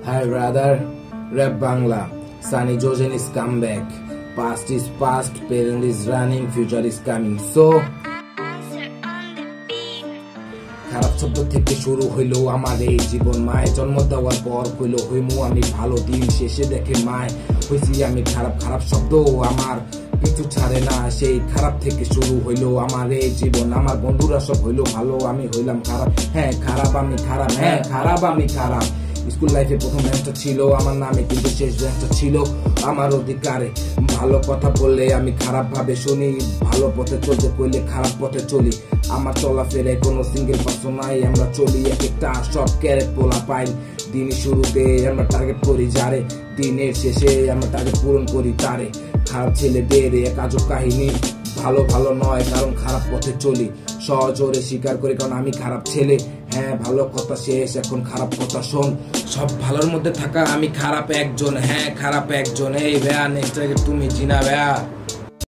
Hi brother, rap Bangla. Sunny Jojen is come back. Past is past, present is running, future is coming. So খারাপ শব্দ থেকে শুরু হইলো আমার এই জীবন। মায়ের জন্ম দেওয়ার পর হইলো হইমু আমি ভালো, দিন শেষে দেখে মায় হইছি আমি খারাপ। খারাপ শব্দ আমার কিছু ছাড়ে না, সেই খারাপ থেকে শুরু হইলো আমার এই জীবন। আমার বন্ধুরা সব হইলো ভালো, আমি হইলাম খারাপ। হ্যাঁ খারাপ আমি খারাপ, হ্যাঁ খারাপ আমি খারাপ। স্কুল লাইফে প্রথম বেঞ্চটা ছিল আমার নামে, কিন্তু শেষ বেঞ্চটা ছিল আমার অধিকারে। ভালো কথা বললে আমি খারাপ ভাবে শুনি, ভালো পথে চলতে কইলে খারাপ পথে চলি। আমার চলাফেরায় কোনো সিঙ্গেল পার্সন নাই, আমরা চলি এক একটা সব ক্যারেট পোলা পাই। দিনের শুরুতে আমরা টার্গেট করি যারে, দিনের শেষে আমরা টার্গেট পূরণ করি তারে। খারাপ ছেলেদের এক আজব কাহিনী, ভালো ভালো নয় কারণ খারাপ পথে চলি। সজোরে স্বীকার করি কারণ আমি খারাপ ছেলে। হ্যাঁ ভালো কথা শেষ, এখন খারাপ কথা শোন। সব ভালোর মধ্যে থাকা আমি খারাপ একজন, হ্যাঁ খারাপ একজন। এই ভাইয়া নেক্সট তুমি জিনা ভাইয়া।